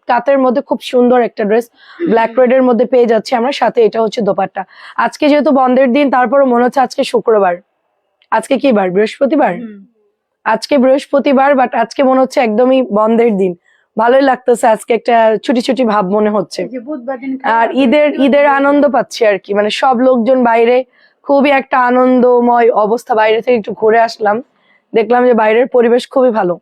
কাতের মধ্যে খুব সুন্দর একটা ড্রেস ব্ল্যাক রেড এর মধ্যে পেয়ে যাচ্ছি আমরা, সাথে এটা হচ্ছে দোপাট্টা। আজকে যেহেতু বন্ধের দিন, তারপরও মনে হচ্ছে আজকে শুক্রবার, আজকে কি বার? বৃহস্পতিবার। আজকে বৃহস্পতিবার, বাট আজকে মনে হচ্ছে একদমই বন্ধের দিন। ভালোই লাগতেছে, আজকে একটা ছুটি ছুটি ভাব মনে হচ্ছে। আর ঈদের আনন্দ পাচ্ছি আর কি, মানে সব লোকজন বাইরে, খুবই একটা আনন্দময় অবস্থা। বাইরে থেকে একটু ঘুরে আসলাম, দেখলাম যে বাইরের পরিবেশ খুবই ভালো।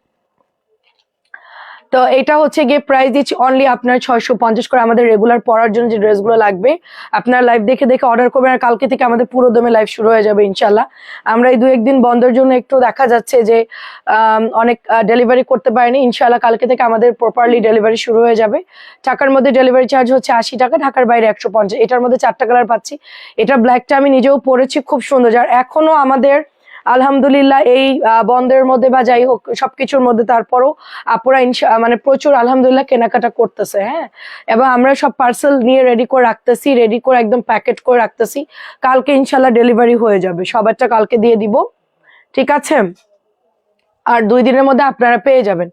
তো এটা হচ্ছে গিয়ে প্রাইস দিচ্ছি অনলি আপনার 650 করে। আমাদের রেগুলার পরার জন্য যে ড্রেসগুলো লাগবে আপনার লাইভ দেখে দেখে অর্ডার করবেন। আর কালকে থেকে আমাদের পুরো দমে লাইভ শুরু হয়ে যাবে ইনশাল্লাহ। আমরা এই 2-1 দিন বন্ধের জন্য একটু দেখা যাচ্ছে যে অনেক ডেলিভারি করতে পারিনি। ইনশাল্লাহ কালকে থেকে আমাদের প্রপারলি ডেলিভারি শুরু হয়ে যাবে। ঢাকার মধ্যে ডেলিভারি চার্জ হচ্ছে 80 টাকা, ঢাকার বাইরে 150। এটার মধ্যে 4টা কালার পাচ্ছি। এটা ব্ল্যাকটা আমি নিজেও পরেছি, খুব সুন্দর। যার এখনো আমাদের আলহামদুলিল্লাহ এই বন্ধের মধ্যে বা যাই হোক সবকিছুর মধ্যে তারপরও আপুরা মানে প্রচুর আলহামদুলিল্লাহ কেনাকাটা করতেছে। হ্যাঁ, এবং আমরা সব পার্সেল নিয়ে রেডি করে রাখতেছি, রেডি করে একদম প্যাকেট করে রাখতেছি। কালকে ইনশাল্লাহ ডেলিভারি হয়ে যাবে, সবারটা কালকে দিয়ে দিব, ঠিক আছে? আর 2 দিনের মধ্যে আপনারা পেয়ে যাবেন।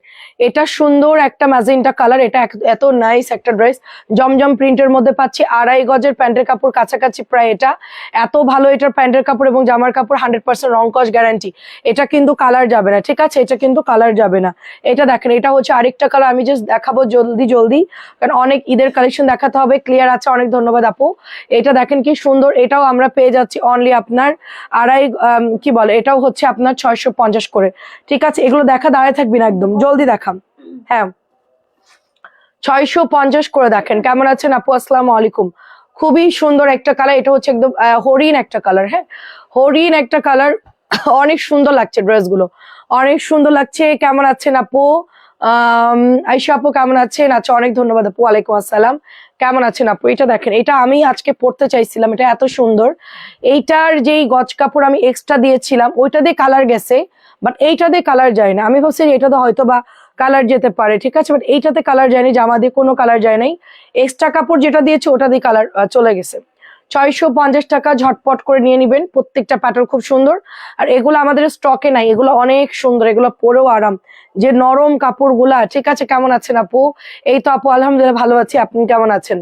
এটা সুন্দর একটা ম্যাজেন্টা কালার, এটা এত নাইস একটা ড্রেস, জমজম প্রিন্টের মধ্যে পাচ্ছি। 2.5 গজের প্যান্টের কাপড় কাছাকাছি প্রায়। এটা এত ভালো, এটার প্যান্টের কাপড় এবং জামার কাপড় 100% রং কস গ্যারান্টি। এটা কিন্তু কালার যাবে না, ঠিক আছে? এটা কিন্তু কালার যাবে না। এটা দেখেন, এটা হচ্ছে আরেকটা কালার, আমি জাস্ট দেখাবো জলদি জলদি, কারণ অনেক ঈদের কালেকশন দেখাতে হবে। ক্লিয়ার আছে? অনেক ধন্যবাদ আপু। এটা দেখেন কি সুন্দর, এটাও আমরা পেয়ে যাচ্ছি অনলি আপনার কি বলে, এটাও হচ্ছে আপনার 650 করে, ঠিক আছে? এগুলো দেখা দাঁড়ায় থাকবি না, একদম জলদি দেখাম। হ্যাঁ, 650 করে। দেখেন কেমন আছেন আপু? আসসালামু আলাইকুম। খুবই সুন্দর একটা কালার, এটা হচ্ছে একদম হরিণ একটা কালার। হ্যাঁ, হরিণ একটা কালার, অনেক সুন্দর লাগছে ড্রেসগুলো, অনেক সুন্দর লাগছে। কেমন আছেন আপু? আয়শা আপু কেমন আছেন? আচ্ছা, অনেক ধন্যবাদ আপু। ওয়ালাইকুম আসসালাম। কেমন আছেন আপু? এটা দেখেন, এটা আমি আজকে পড়তে চাইছিলাম, এটা এত সুন্দর। এইটার যেই গজ কাপড় আমি এক্সট্রা দিয়েছিলাম ওইটা দিয়ে কালার গেছে, বাট এইটা দিয়ে কালার যায় না। আমি ভাবছি এটাতে হয়তো বা কালার যেতে পারে, ঠিক আছে, বাট এইটাতে কালার যায়নি, জামা দিয়ে কোনো কালার যায় নাই। এক্সট্রা কাপড় যেটা দিয়েছে ওটা দিয়ে কালার চলে গেছে। 650 টাকা, ঝটপট করে নিয়ে নিবেন। প্রত্যেকটা প্যাটার্ন খুব সুন্দর, আর এগুলো আমাদের স্টকে নাই। এগুলো অনেক সুন্দর, এগুলো পরেও আরাম, যে নরম কাপড়গুলা, ঠিক আছে? কেমন আছেন আপু? এই তো আপু আলহামদুলিল্লাহ ভালো আছি, আপনি কেমন আছেন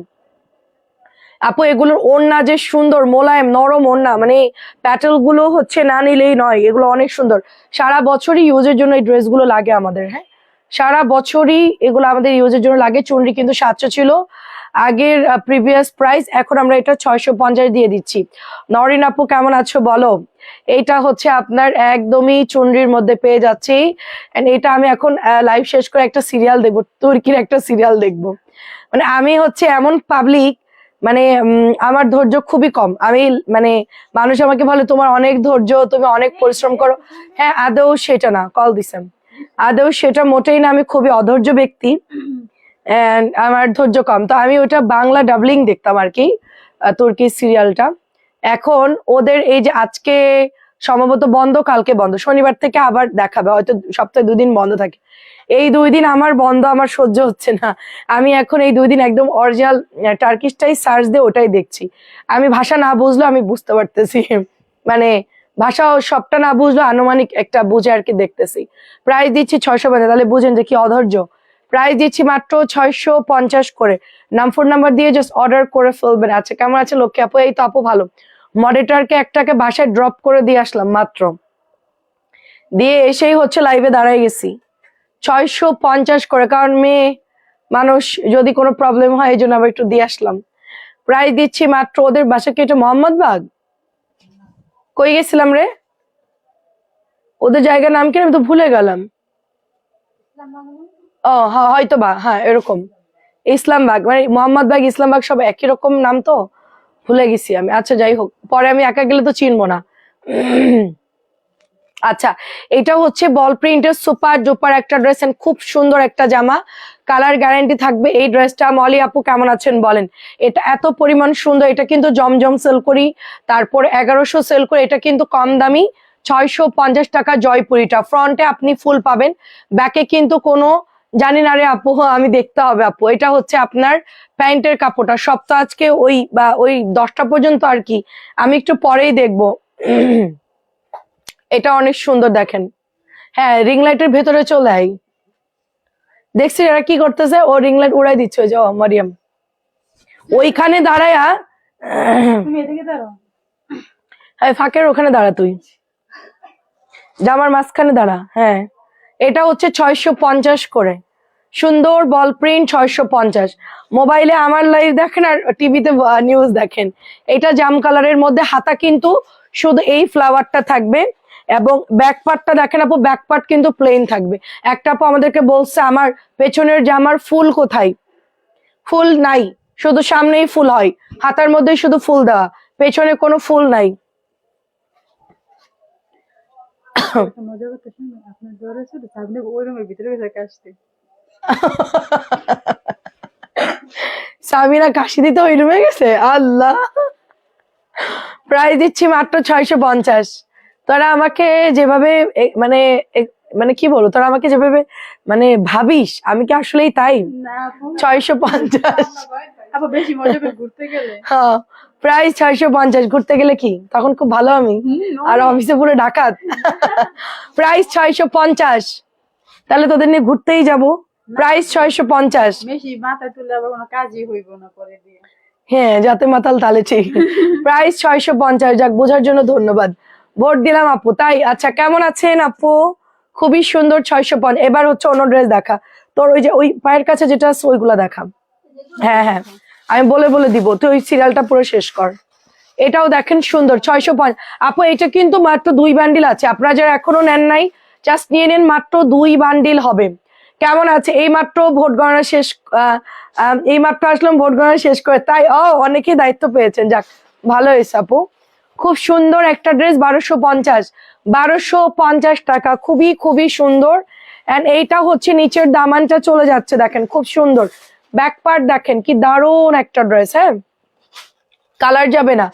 আপু? এগুলোর ওড়না যে সুন্দর, মোলায়েম নরম ওড়না, মানে প্যাটেল গুলো হচ্ছে না নিলেই নয়, এগুলো অনেক সুন্দর। সারা বছরই ইউজের জন্য এই ড্রেসগুলো লাগে আমাদের। হ্যাঁ, সারা বছরই এগুলো আমাদের ইউজের জন্য লাগে। চুনরি কিন্তু 700 ছিল আগের প্রিভিয়াস প্রাইস, এখন আমরা এটা 650 দিয়ে দিচ্ছি। নরিন আপু কেমন আছো বলো? এইটা হচ্ছে আপনার একদমই চুনরির মধ্যে পেয়ে যাচ্ছি। এটা আমি এখন লাইভ শেষ করে একটা সিরিয়াল দেখবো, তুর্কির একটা সিরিয়াল দেখবো। মানে আমি হচ্ছে এমন পাবলিক, মানে আমার ধৈর্য খুবই কম। আমি মানে মানুষ আমাকে বলে তোমার অনেক ধৈর্য, তুমি অনেক পরিশ্রম করো। হ্যাঁ, আদৌ সেটা না, কল দিছেন, আদৌ সেটা মোটেই না। আমি খুবই অধৈর্য ব্যক্তি, আমার ধৈর্য কম। তো আমি ওটা বাংলা ডাবলিং দেখতাম আর কি, তুর্কি সিরিয়ালটা। এখন ওদের এই যে আজকে সম্ভবত বন্ধ, কালকে বন্ধ, শনিবার থেকে আবার দেখাবে, হয়তো সপ্তাহে 2 দিন বন্ধ থাকে। এই 2 দিন আমার বন্ধ, আমার সহ্য হচ্ছে না। আমি এখন এই 2 দিন একদম অরিজিনাল টার্কিশটাই সার্চ দিয়ে ওটাই দেখছি। আমি ভাষা না বুঝলেও আমি বুঝতে পারতেছি, মানে ভাষা সবটা না বুঝলেও আনুমানিক একটা বুঝে আর কি দেখতেছি। প্রাইস দিচ্ছি 650, তাহলে বুঝেন যে কি অধৈর্য। প্রাইস দিচ্ছি মাত্র 650 করে। ফোন নাম্বার দিয়ে জাস্ট অর্ডার করে ফেলবেন। আচ্ছা, কেমন আছে লক্ষ্মী আপু? এই তো আপু ভালো। মডারেটরকে একটাকে বাসায় ড্রপ করে দিয়ে আসলাম মাত্র, দিয়ে এসেই হচ্ছে লাইভে দাঁড়ায় গেছি। 650 করে, কারণ মেয়ে মানুষ যদি কোনো প্রবলেম হয় এই জন্য আবার একটু দিয়ে আসলাম। প্রাইস দিচ্ছি মাত্র, ওদের বাসা কি এটা মোহাম্মদবাগ? কই গেছিলাম রে, ওদের জায়গার নাম কি আমি তো ভুলে গেলাম। ও হয়তো বা, হ্যাঁ এরকম ইসলামবাগ, মানে মোহাম্মদবাগ ইসলামবাগ সব একই রকম নাম, তো ভুলে গেছি আমি। আচ্ছা যাই হোক, পরে আমি একা গেলে তো চিনবো না। আচ্ছা, এটা হচ্ছে বল প্রিন্টের সুপার ডুপার একটা ড্রেস, খুব সুন্দর একটা জামা, কালার গ্যারান্টি থাকবে এই ড্রেসটা। মলি আপু কেমন আছেন বলেন? এটা এত পরিমাণ সুন্দর, এটা কিন্তু জমজম সেল করি, তারপর 1100 সেল করি, এটা কিন্তু কম দামি 650 টাকা জয়পুরিটা। ফ্রন্টে আপনি ফুল পাবেন, ব্যাকে কিন্তু কোনো, জানি না রে আপু, আমি দেখতে হবে আপু। এটা হচ্ছে আপনার প্যান্টের কাপড়টা, সপ্তাহ আজকে ওই বা ওই 10টা পর্যন্ত আর কি, আমি একটু পরেই দেখবো। এটা অনেক সুন্দর দেখেন। হ্যাঁ, রিং লাইটের ভেতরে চলে আই, দেখছি এরা কি করতেছে, ও রিং লাইট উড়াই দিচ্ছে, ওই যে মারিয়াম ওইখানে দাঁড়ায়া, তুমি এদিকে দাঁড়াও। হ্যাঁ ফাঁকের ওখানে দাঁড়া, তুই জামার মাঝখানে দাঁড়া। হ্যাঁ এটা হচ্ছে 650 করে, সুন্দর বল প্রিন্ট 650। মোবাইলে আমার লাইভ দেখেন আর টিভিতে নিউজ দেখেন। এটা জাম কালারের মধ্যে, হাতা কিন্তু শুধু এই ফ্লাওয়ারটা থাকবে এবং ব্যাক পার্টটা দেখেন আপু, ব্যাক পার্ট কিন্তু প্লেন থাকবে। একটা আপু আমাদেরকে বলছে আমার পেছনের জামার ফুল কোথায়, ফুল নাই, শুধু সামনেই ফুল হয়, হাতার মধ্যে শুধু ফুল দেওয়া, পেছনে কোনো ফুল নাই। মজা করতেছেন আপনার জ্বর আছে তো, আপনি ওই রুমের ভিতরে গেছে আসতে। সাবিনা কাশি দিতে ওই রুমে গেছে, আল্লাহ। প্রাইস দিচ্ছি মাত্র 650। তোরা আমাকে যেভাবে মানে মানে কি বলবো, তোরা আমাকে যেভাবে মানে ভাবিস, আমি কি আসলেই তাই? না আপু 650। আপু বেশি মজা করে ঘুরতে গেলে। হ্যাঁ প্রাইস 650, ঘুরতে গেলে কি তখন খুব ভালো আমি, আর অফিসে পুরো ডাকাত। প্রাইস 650, তাহলে তোদের নিয়ে ঘুরতেই যাব। প্রাইস 650। বেশি মাথায় তুলে আবার কোনো কাজই হইব না পরে দিয়ে। হ্যাঁ যাতে মাতাল তালে ঠিক। প্রাইস 650, যাক বোঝার জন্য ধন্যবাদ, ভোট দিলাম আপু তাই। আচ্ছা কেমন আছেন আপু? খুবই সুন্দর 650। এবার হচ্ছে অন্য ড্রেস দেখা, তোর ওই যে ওই পায়ের কাছে যেটা আছে ওইগুলা দেখা। হ্যাঁ হ্যাঁ আমি বলে বলে দিব, তুই ওই সিরিয়ালটা পুরো শেষ কর। এটাও দেখেন সুন্দর 650। আপু এটা কিন্তু মাত্র 2 বান্ডিল আছে, আপনারা যারা এখনো নেন নাই জাস্ট নিয়ে নেন, মাত্র 2 বান্ডিল হবে। কেমন আছে? এই মাত্র ভোট গণনা শেষ, এই মাত্র আসলাম ভোট গণনা শেষ করে, তাই অনেকেই দায়িত্ব পেয়েছেন, যাক ভালো হয়েছে আপু। খুব সুন্দর একটা ড্রেস, 1250, 1250 টাকা, খুবই খুবই সুন্দর। এন্ড এইটা হচ্ছে নিচের দামানটা চলে যাচ্ছে, দেখেন খুব সুন্দর। ব্যাক পার্ট দেখেন কি দারুণ একটা ড্রেস। হ্যাঁ কালার যাবে না।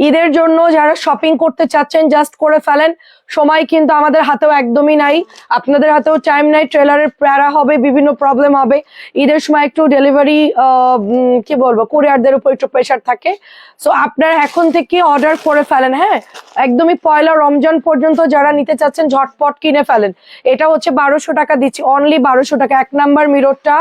ঈদের জন্য যারা শপিং করতে চাচ্ছেন জাস্ট করে ফেলেন, সময় কিন্তু আমাদের হাতেও একদমই নাই, আপনাদের হাতেও টাইম নাই, ট্রেলারের প্যারা হবে, বিভিন্ন প্রবলেম হবে। ঈদের সময় একটু ডেলিভারি কি বলবো, কুরিয়ারদের উপর একটু প্রেশার থাকে। সো আপনারা এখন থেকে অর্ডার করে ফেলেন। হ্যাঁ একদমই পয়লা রমজান পর্যন্ত যারা নিতে চাচ্ছেন ঝটপট কিনে ফেলেন। এটা হচ্ছে 1200 টাকা দিচ্ছি, অনলি 1200 টাকা। 1 নাম্বার মিররটা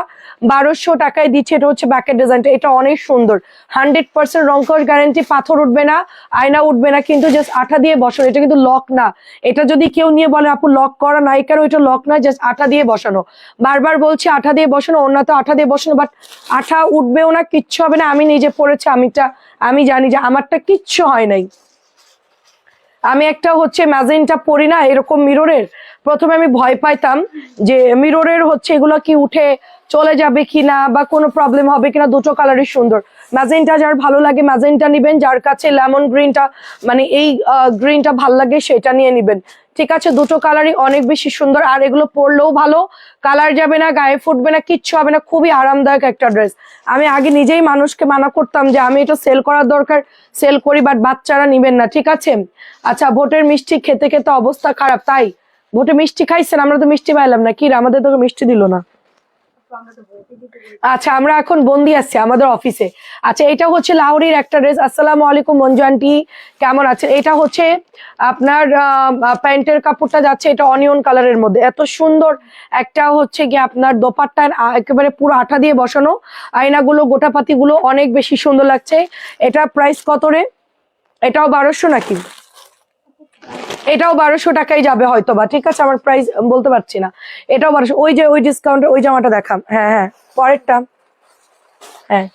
1200 টাকায় দিচ্ছে। এটা হচ্ছে ব্যাকের ডিজাইনটা, এটা অনেক সুন্দর, 100% রংকশ গ্যারান্টি, পাথর উঠবে না, আয়না উঠবে না, কিন্তু জাস্ট আঠা দিয়ে বসানো। এটা কিন্তু লক না, এটা যদি কেউ নিয়ে বলে আপু লক করা নাই কেন, এটা লক না, জাস্ট আঠা দিয়ে বসানো। বারবার বলছি আঠা দিয়ে বসানো, অন্য তো আঠা দিয়ে বসানো, বাট আঠা উঠবেও না, কিচ্ছু হবে না। আমি নিজে পড়েছি, আমি জানি যে আমারটা কিচ্ছু হয় নাই। আমি একটা হচ্ছে ম্যাজেন্টা পরি না এরকম মিররের, প্রথমে আমি ভয় পাইতাম যে মিররের হচ্ছে এগুলো কি উঠে চলে যাবে কিনা বা কোনো প্রবলেম হবে কিনা। দুটো কালারই সুন্দর, ম্যাজেন্টা যার ভালো লাগে ম্যাজেন্টা নিবেন, যার কাছে লেমন গ্রিনটা মানে এই গ্রিনটা ভাল লাগে সেটা নিয়ে নিবেন। ঠিক আছে, দুটো কালারই অনেক বেশি সুন্দর, আর এগুলো পরলেও ভালো, কালার যাবে না, গায়ে ফুটবে না, কিচ্ছু হবে না, খুবই আরামদায়ক একটা ড্রেস। আমি আগে নিজেই মানুষকে মানা করতাম যে আমি এটা সেল করার দরকার, সেল করি, বাট বাচ্চারা নিবেন না। ঠিক আছে। আচ্ছা ভোটের মিষ্টি খেতে খেতে অবস্থা খারাপ, তাই ভোটে মিষ্টি খাইছেন? আমরা তো মিষ্টি পাইলাম না, কি রে আমাদের তোকে মিষ্টি দিল না। আচ্ছা আমরা এখন বন্দি আছি আমাদের অফিসে। আচ্ছা এটা হচ্ছে লাহোরির একটা ড্রেস। আসসালামু আলাইকুম মঞ্জু আন্টি, কেমন আছে? এটা হচ্ছে আপনার প্যান্টের কাপড়টা যাচ্ছে এটা অনিয়ন কালারের মধ্যে, এত সুন্দর একটা হচ্ছে গিয়ে আপনার দোপাট্টা একেবারে পুরো আঠা দিয়ে বসানো, আয়নাগুলো গোটাপাতি গুলো অনেক বেশি সুন্দর লাগছে। এটা প্রাইস কত রে? এটাও 1200 নাকি? এটাও 1200 টাকাই যাবে হয়তো বা, ঠিক আছে আমার প্রাইস বলতে পারছি না। এটাও 1200। ওই যে ওই ডিসকাউন্টে ওই জামাটা দেখাম। হ্যাঁ হ্যাঁ পরেরটা, হ্যাঁ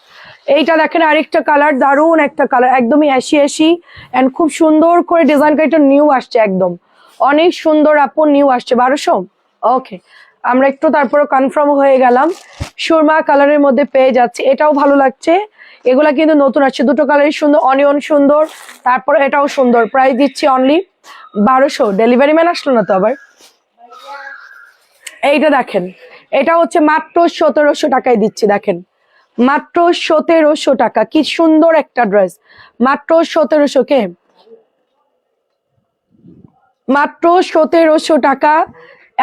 এইটা দেখেন আরেকটা কালার, দারুন একটা কালার, একদমই অ্যাশি অ্যাশি এন্ড খুব সুন্দর করে ডিজাইন করে, এটা নিউ আসছে একদম, অনেক সুন্দর আপু, নিউ আসছে 1200। ওকে আমরা একটু তারপরে কনফার্ম হয়ে গেলাম। সুরমা কালারের মধ্যে পেয়ে যাচ্ছে, এটাও ভালো লাগছে। এগুলা কিন্তু নতুন আসছে, দুটো কালারই সুন্দর, অনিয়ন সুন্দর, তারপর এটাও সুন্দর। প্রাইস দিচ্ছি অনলি 1200। ডেলিভারি ম্যান আসলো না তো আবার। এইটা দেখেন, এটা হচ্ছে মাত্র 1700 টাকায় দিচ্ছি, দেখেন মাত্র 1700 টাকা, কি সুন্দর একটা ড্রেস, মাত্র 1700। কে মাত্র 1700 টাকা,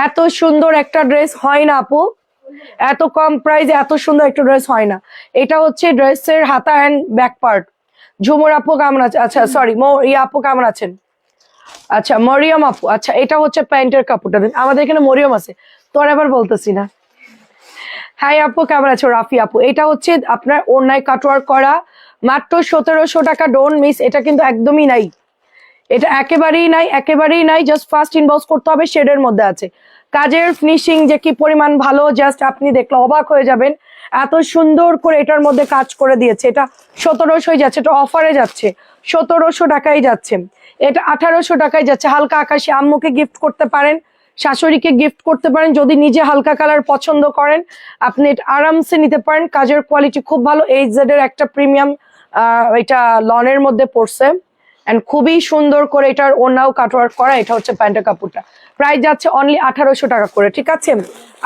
এত সুন্দর একটা ড্রেস হয় না আপু, এত কম প্রাইসে এত সুন্দর একটা ড্রেস হয় না। এটা হচ্ছে ড্রেসের হাতা অ্যান্ড ব্যাক পার্ট। ঝুমুর আপু কেমন আছে? আচ্ছা সরি আপু কেমন আছেন? আচ্ছা মরিয়ম আপু, আচ্ছা এটা হচ্ছে প্যান্টের কাপড়টা, আমাদের এখানে মরিয়ম আছে, তোর আবার বলতেছি না। হাই আপু, কেমন আছো? রাফি আপু, এটা হচ্ছে আপনার ওড়নায় কাটওয়ার্ক করা, মাত্র 1700 টাকা। ডোন্ট মিস, এটা কিন্তু একদমই নাই, এটা একেবারেই নাই, একেবারেই নাই। জাস্ট ফার্স্ট ইনবক্স করতে হবে, শেডের মধ্যে আছে। কাজের ফিনিশিং যে কি পরিমাণ ভালো, জাস্ট আপনি দেখলে অবাক হয়ে যাবেন। এত সুন্দর করে এটার মধ্যে কাজ করে দিয়েছে। এটা 1700 যাচ্ছে, এটা অফারে যাচ্ছে, 1700 টাকায় যাচ্ছে। এটা 1800 টাকায় যাচ্ছে। হালকা আকাশি, আম্মুকে গিফট করতে পারেন, শাশুড়িকে গিফট করতে পারেন। যদি নিজে হালকা কালার পছন্দ করেন, আপনি এটা আরামসে নিতে পারেন। কাজের কোয়ালিটি খুব ভালো। এইচজেড এর একটা প্রিমিয়াম, এটা লনের মধ্যে পড়ছে, এন্ড খুবই সুন্দর করে এটার ওড়নাও কাটওয়ার্ক করা। এটা হচ্ছে প্যান্টের কাপড়টা, প্রাইস যাচ্ছে অনলি 1800 টাকা করে, ঠিক আছে?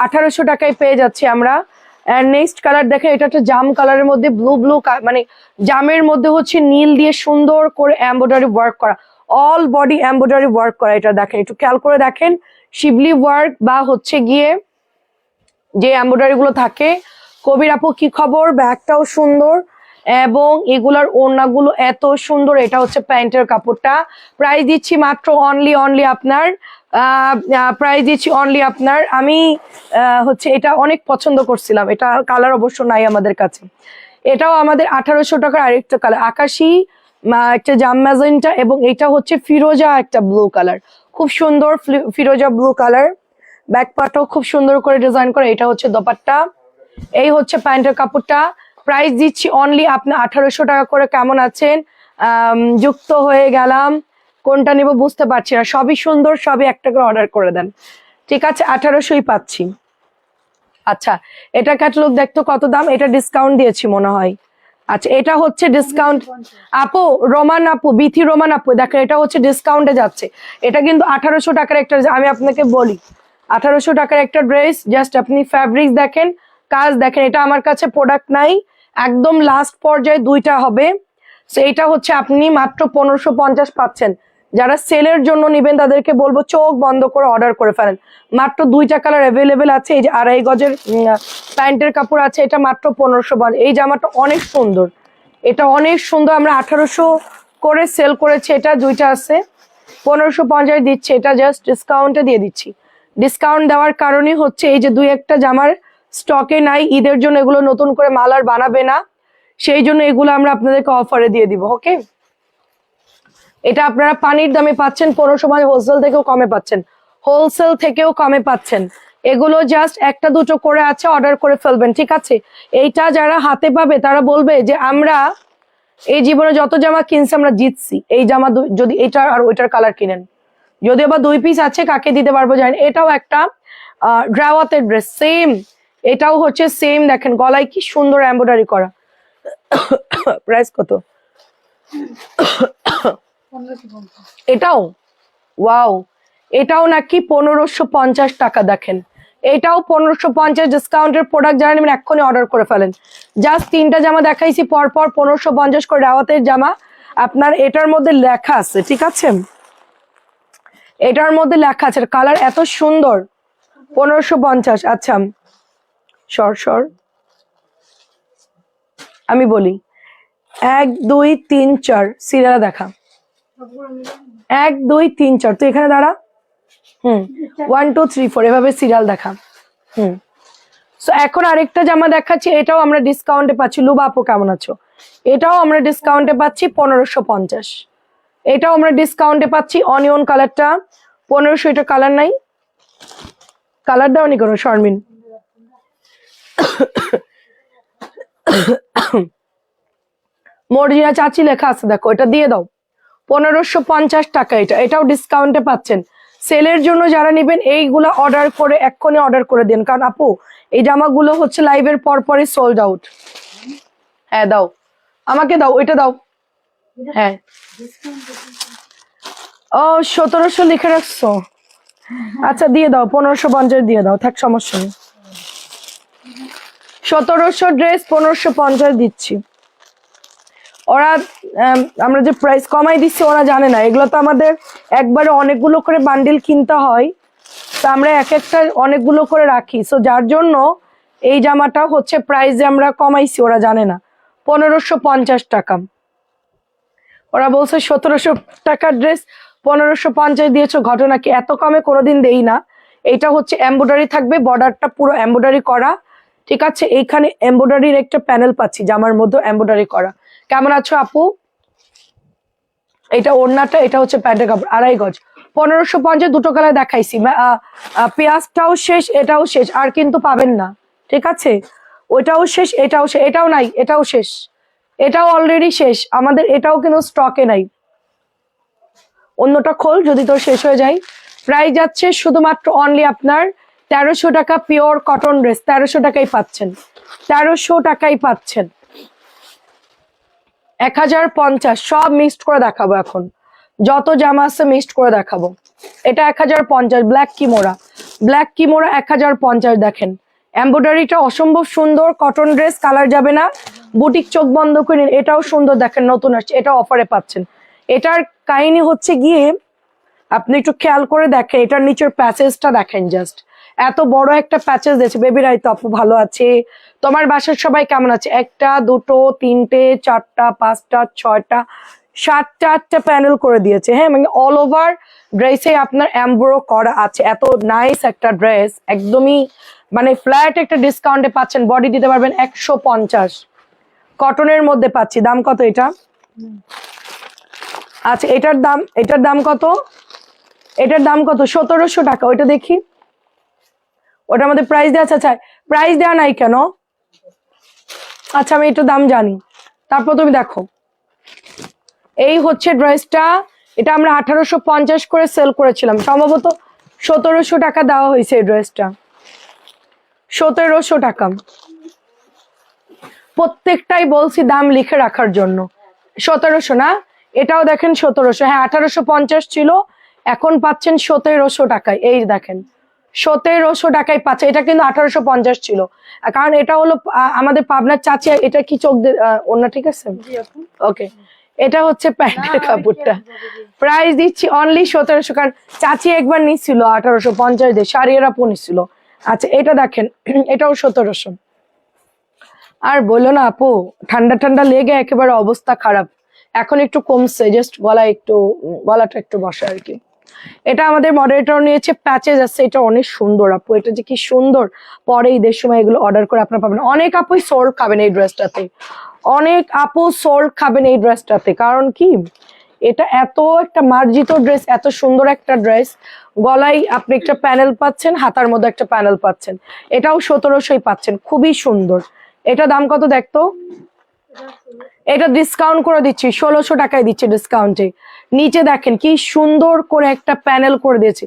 1800 টাকায় পেয়ে যাচ্ছি আমরা। এন্ড নেক্সট কালার দেখেন, এটা একটা জাম কালারের মধ্যে ব্লু ব্লু, মানে জামের মধ্যে হচ্ছে নীল দিয়ে সুন্দর করে এমব্রয়ডারি ওয়ার্ক করা, অল বডি এমব্রয়ডারি ওয়ার্ক করা। এটা দেখেন, একটু খেয়াল করে দেখেন, শিবলি ওয়ার্ক বা হচ্ছে গিয়ে যে এমব্রয়ডারি গুলো থাকে। কবির আপু কি খবর? ব্যাগটাও সুন্দর এবং এগুলার ওড়নাগুলো এত সুন্দর। এটা হচ্ছে প্যান্টের কাপড়টা, প্রাইস দিচ্ছি মাত্র অনলি আপনার প্রাইস দিচ্ছি অনলি আপনার। আমি হচ্ছে এটা অনেক পছন্দ করছিলাম, এটা কালার অবশ্য নাই আমাদের কাছে। এটাও আমাদের 1800 টাকার আরেকটা কালার, আকাশি একটা জাম ম্যাজেন্টা, এবং এটা হচ্ছে ফিরোজা একটা ব্লু কালার, খুব সুন্দর ফিরোজা ব্লু কালার। ব্যাক পার্টও খুব সুন্দর করে ডিজাইন করে। এটা হচ্ছে দোপাট্টা, এই হচ্ছে প্যান্টের কাপড়টা। প্রাইস দিচ্ছি অনলি আপনার 1800 টাকা করে। কেমন আছেন? যুক্ত হয়ে গেলাম, কোনটা নিব বুঝতে পারছি না। সবই সুন্দর, সবই একটা করে অর্ডার করে দেন, ঠিক আছে? 1800ই পাচ্ছি। আচ্ছা, এটা ক্যাটালগ দেখতো কত দাম? এটা ডিসকাউন্ট দিয়েছি মনে হয়। আচ্ছা, এটা হচ্ছে ডিসকাউন্ট। আপু রোমান আপু, বিথি রোমান আপু, দেখেন এটা হচ্ছে ডিসকাউন্টে যাচ্ছে। এটা কিন্তু 1800 টাকার একটা, আমি আপনাকে বলি 1800 টাকার একটা ড্রেস। জাস্ট আপনি ফ্যাব্রিক্স দেখেন, কাজ দেখেন। এটা আমার কাছে প্রোডাক্ট নাই, একদম লাস্ট পর্যায়ে দুইটা হবে। তো এটা হচ্ছে আপনি মাত্র 1550 পাচ্ছেন। যারা সেলের জন্য নিবেন তাদেরকে বলবো চোখ বন্ধ করে অর্ডার করে ফেলেন। মাত্র দুইটা কালার অ্যাভেলেবেল আছে। এই যে 2.5 গজের প্যান্টের কাপড় আছে, এটা মাত্র 1550। এই জামাটা অনেক সুন্দর, এটা অনেক সুন্দর। আমরা 1800 করে সেল করেছি, এটা দুইটা আছে, 1550 দিচ্ছে। এটা জাস্ট ডিসকাউন্টে দিয়ে দিচ্ছি। ডিসকাউন্ট দেওয়ার কারণই হচ্ছে এই যে দুই একটা জামার স্টকে নাই, ঈদের জন্য এগুলো নতুন করে মাল আর বানাবে না, সেই জন্য এগুলো আমরা আপনাদেরকে অফারে দিয়ে দিব। ওকে, এটা আপনারা পানির দামে পাচ্ছেন, 1550 হোলসেল থেকেও কমে পাচ্ছেন, হোলসেল থেকেও কমে পাচ্ছেন। এগুলো জাস্ট একটা দুটো করে আছে, অর্ডার করে ফেলবেন, ঠিক আছে? এইটা যারা হাতে পাবে তারা বলবে যে আমরা এই জীবনে যত জামা কিনছি আমরা জিতছি। এই জামা যদি এটার আর ওইটার কালার কিনেন, যদিও বা 2 পিস আছে, কাকে দিতে পারবো জানেন। এটাও একটা ড্রাওয়াতের ড্রেস, সেম। এটাও হচ্ছে সেম, দেখেন গলায় কি সুন্দর এমব্রয়ডারি করা। প্রাইস কত? 1550। এটাও ওয়াও, এটাও নাকি 1550 টাকা। দেখেন এটাও 1550 ডিসকাউন্টের প্রোডাক্ট। যারা নেবেন এক্ষুনি অর্ডার করে ফেলেন। জাস্ট 3টা জামা দেখাইছি পরপর 1550 করে রাওয়াতের জামা। আপনার এটার মধ্যে লেখা আছে, ঠিক আছে? এটার মধ্যে লেখা আছে, কালার এত সুন্দর, 1550। আচ্ছা সর আমি বলি 1 2 3 4 সিরিয়াল দেখা, 1 2 3 4, তুই এখানে দাঁড়া। 1 2 3 4 এভাবে সিরিয়াল দেখা। সো এখন আরেকটা জামা দেখাচ্ছি, এটাও আমরা ডিসকাউন্টে পাচ্ছি। লুবা আপু কেমন আছো? এটাও আমরা ডিসকাউন্টে পাচ্ছি 1550। এটাও আমরা ডিসকাউন্টে পাচ্ছি। অনিয়ন কালারটা 1500। এটা কালার নাই, কালার দাওনি কোনো শর্মিন? মর্জিনা চাচি লেখা আছে, দেখো এটা দিয়ে দাও, 1550 টাকা। এটাও ডিসকাউন্টে পাচ্ছেন। সেলের জন্য যারা নেবেন এইগুলা অর্ডার করে এক্ষুনি অর্ডার করে দিন, কারণ আপু এই জামাগুলো হচ্ছে লাইভের পরপরই সোল্ড আউট। হ্যাঁ দাও, আমাকে দাও, ওইটা দাও। হ্যাঁ, ও 1700 লিখে রাখছো, আচ্ছা দিয়ে দাও, 1550 দিয়ে দাও, থাক সমস্যা নেই। 1700 ড্রেস 1550 দিচ্ছি। ওরা আমরা যে প্রাইস কমাই দিচ্ছি ওরা জানে না, এগুলো তো আমাদের একবারে অনেকগুলো করে বান্ডিল কিনতে হয়, তো আমরা এক একটা অনেকগুলো করে রাখি। সো যার জন্য এই জামাটা হচ্ছে প্রাইস যে আমরা কমাইছি ওরা জানে না, 1550 টাকা। ওরা বলছে 1700 টাকার ড্রেস 1550 দিয়েছো, ঘটনা কি? এত কমে কোনোদিন দেই না। এটা হচ্ছে এমব্রয়ডারি থাকবে, বর্ডারটা পুরো এমব্রয়ডারি করা, ঠিক আছে, এইখানে এমব্রয়ডারির একটা প্যানেল পাচ্ছি, জামার মধ্যে এমব্রয়ডারি করা। কেমন আছো আপু? এটা ওড়নাটা, এটা হচ্ছে প্যান্টের কাপড়, 2.5 গজ, 1550। দুটো কালার দেখাইছি, পেঁয়াজটাও শেষ, এটাও শেষ, আর কিন্তু পাবেন না। ঠিক আছে, ওইটাও শেষ, এটাও শেষ, এটাও নাই, এটাও শেষ, এটাও অলরেডি শেষ আমাদের, এটাও কিন্তু স্টকে নাই। অন্যটা খোল যদি তোর শেষ হয়ে যায়। প্রাইস যাচ্ছে শুধুমাত্র অনলি আপনার 1300 টাকা, পিওর কটন ড্রেস 1300 টাকাই পাচ্ছেন, 1300 টাকাই পাচ্ছেন। 1050 সব মিক্সড করে দেখাবো এখন, যত জামা আছে মিক্সড করে দেখাবো। এটা 1050 ব্ল্যাক কিমোরা, ব্ল্যাক কিমোরা 1050। দেখেন এমব্রয়ডারিটা অসম্ভব সুন্দর, কটন ড্রেস, কালার যাবে না, বুটিক চোখ বন্ধ করে নিন। এটাও সুন্দর, দেখেন নতুন আসছে, এটা অফারে পাচ্ছেন। এটার কাহিনী হচ্ছে গিয়ে আপনি একটু খেয়াল করে দেখেন, এটার নিচের প্যাচেসটা দেখেন, জাস্ট এত বড় একটা প্যাচেস দিয়েছে। বেবি রাই তো আপু ভালো আছে, তোমার বাসার সবাই কেমন আছে? 1টা 2টো 3টে 4টা 5টা 6টা 7টা 8টা প্যানেল করে দিয়েছে। হ্যাঁ, মানে অল ওভার ড্রেসে আপনার এমব্রো করা আছে। এত নাইস একটা ড্রেস, একদমই মানে ফ্ল্যাট একটা ডিসকাউন্টে পাচ্ছেন। বডি দিতে পারবেন 150, কটনের মধ্যে পাচ্ছি। দাম কত এটা? আচ্ছা, এটার দাম কত? এটার দাম কত? 1700 টাকা। ওইটা দেখি, ওটার মধ্যে প্রাইস দেওয়া আছে? আচ্ছা, প্রাইস দেওয়া নাই কেন? আচ্ছা, আমি একটু দাম জানি, তারপর তুমি দেখো। এই হচ্ছে ড্রেসটা, এটা আমরা 1850 করে সেল করেছিলাম, সম্ভবত 1700 টাকা দেওয়া হয়েছে এই ড্রেসটা, 1700 টাকা। প্রত্যেকটাই বলছি দাম লিখে রাখার জন্য। 1700 না, এটাও দেখেন 1700। হ্যাঁ, 1850 ছিল, এখন পাচ্ছেন 1700 টাকায়। এই দেখেন 1700 টাকায় পাচ্ছে। এটা কিন্তু 1850 ছিল, কারণ এটা হলো আমাদের পাবনার চাচি। এটা কি চোখ অন্য ঠিক আছে? ওকে, এটা হচ্ছে প্যান্টের কাপড়টা। প্রাইস দিচ্ছি অনলি 1700, কারণ চাচি একবার নিচ্ছিল 1850 দিয়ে, শাড়িরা নিচ্ছিল। আচ্ছা, এটা দেখেন, এটাও 1700। আর বললো না আপু, ঠান্ডা ঠান্ডা লেগে একেবারে অবস্থা খারাপ, এখন একটু কমছে, জাস্ট গলাটা একটু বসে আর কি। এটা আমাদের মডারেটর নিয়েছে, প্যাচেস আছে, এটা অনেক সুন্দর আপু, এটা যে কি সুন্দর। পরে ঈদের সময় এগুলো অর্ডার করে আপনারা পাবেন। অনেক আপুই সোল্ড খাবেন এই ড্রেসটাতে, অনেক আপু সোল্ড খাবেন এই ড্রেসটাতে। কারণ কি, এটা এত একটা মার্জিত ড্রেস, এত সুন্দর একটা ড্রেস। গলায় আপনি একটা প্যানেল পাচ্ছেন, হাতার মধ্যে একটা প্যানেল পাচ্ছেন, এটাও 1700 পাচ্ছেন, খুবই সুন্দর। এটা দাম কত দেখতো? এটা ডিসকাউন্ট করে দিচ্ছি, 1600 টাকায় দিচ্ছে ডিসকাউন্টে। নিচে দেখেন কি সুন্দর করে একটা প্যানেল করে দিয়েছে,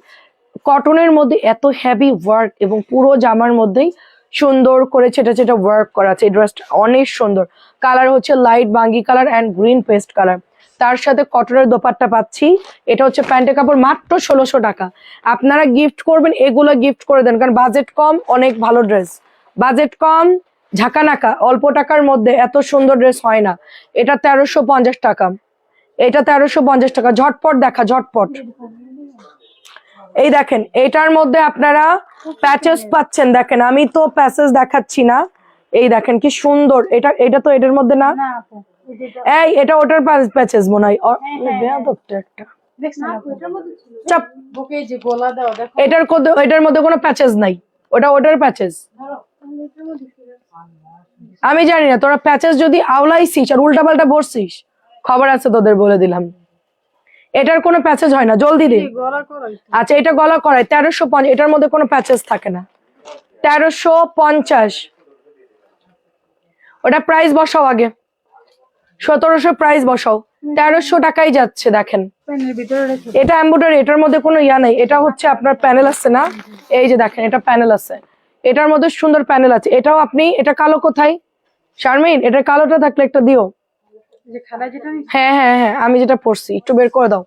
কটনের মধ্যে এত হেভি ওয়ার্ক, এবং পুরো জামার মধ্যেই সুন্দর করে ছেটা ছেটা ওয়ার্ক করা আছে। এই ড্রেসটা অনেক সুন্দর, কালার হচ্ছে লাইট বাঙ্গি colour and green paste colour, তার সাথে কটনের দোপাট্টা পাচ্ছি। এটা হচ্ছে প্যান্টের কাপড়, মাত্র 1600 টাকা। আপনারা গিফট করবেন, এগুলো গিফট করে দেন, কারণ বাজেট কম, অনেক ভালো ড্রেস, বাজেট কম, ঝাঁকানাকা, অল্প টাকার মধ্যে এত সুন্দর ড্রেস হয় না। এটা 1350 টাকা, এটা 1350 টাকা। ঝটপট দেখা, ঝটপট। এই দেখেন, এটার মধ্যে আপনারা প্যাচেস পাচ্ছেন, দেখেন আমি তো প্যাচেস দেখাচ্ছি না, এই দেখেন কি সুন্দর। এটা তো এটার মধ্যে না, এই এটা ওটার প্যাচেস মনে হয়, একটা চাপ। এটার মধ্যে কোনো প্যাচেস নাই, ওটার প্যাচেস আমি জানি না। তোরা প্যাচেস যদি আওলাইছিস আর উল্টাপাল্টা বসছিস, খবর আছে তোদের, বলে দিলাম। এটার কোনো প্যাচেজ হয় না, জলদি দে। আচ্ছা, এটা গলা করায় 1350, এটার মধ্যে কোনো প্যাচেজ থাকে না, 1350। ওটা প্রাইস বসাও আগে, 1700 প্রাইস বসাও, 1300 টাকাই যাচ্ছে। দেখেন এটা এমব্রয়ডারি, এটার মধ্যে কোনো ইয়া নাই। এটা হচ্ছে আপনার প্যানেল আছে না, এই যে দেখেন, এটা প্যানেল আছে, এটার মধ্যে সুন্দর প্যানেল আছে। এটাও আপনি, এটা কালো কোথায় শারমিন? এটা কালোটা থাকলে একটা দিও। হ্যাঁ হ্যাঁ হ্যাঁ, আমি যেটা পড়ছি একটু বের করে দাও।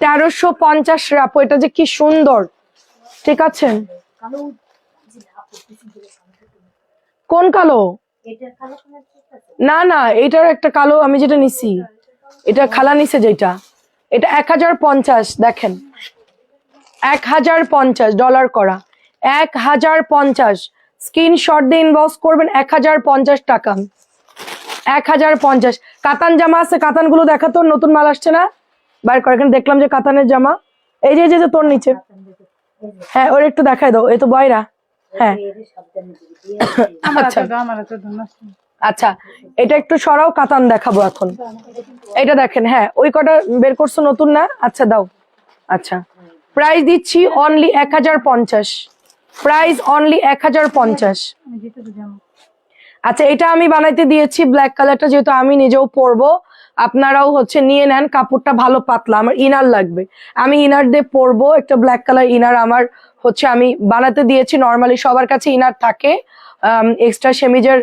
1350 আপু, এটা যে কি সুন্দর। ঠিক আছে, কোন কালো? না না, এটার একটা কালো আমি যেটা নিছি, এটা খালা নিছে যেটা, এটা 1050। দেখেন 1050 ডলার করা, 1050। স্ক্রিনশট দিয়ে ইনবক্স করবেন, 1050 টাকা, 1050। কাতান জামা আছে, কাতান গুলো দেখাতো, নতুন মাল আসছে না, বাইর করে। এখানে দেখলাম যে কাতানের জামা, এই যে তোর নিচে, হ্যাঁ ওর একটু দেখাই দাও। এই তো বয়রা, হ্যাঁ আচ্ছা আমার তো নষ্ট আচ্ছা, এটা একটু সরাও, কাতান দেখাবো এখন। এটা দেখেন, হ্যাঁ ওই কটা বের করছো নতুন না? আচ্ছা দাও। আচ্ছা, প্রাইস দিচ্ছি অনলি 1050, প্রাইস অনলি 1050। আমি যেতে জামা আচ্ছা, এটা আমি বানাইতে দিয়েছি ব্ল্যাক কালারটা, যেহেতু আমি নিজেও পরবো, আপনারাও হচ্ছে নিয়ে নেন। কাপড়টা ভালো পাতলা, আমার ইনার লাগবে, আমি ইনার দিয়ে পরবো। একটা ব্ল্যাক কালার ইনার আমার হচ্ছে আমি বানাতে দিয়েছি। নর্মালি সবার কাছে ইনার থাকে, এক্সট্রা সেমিজের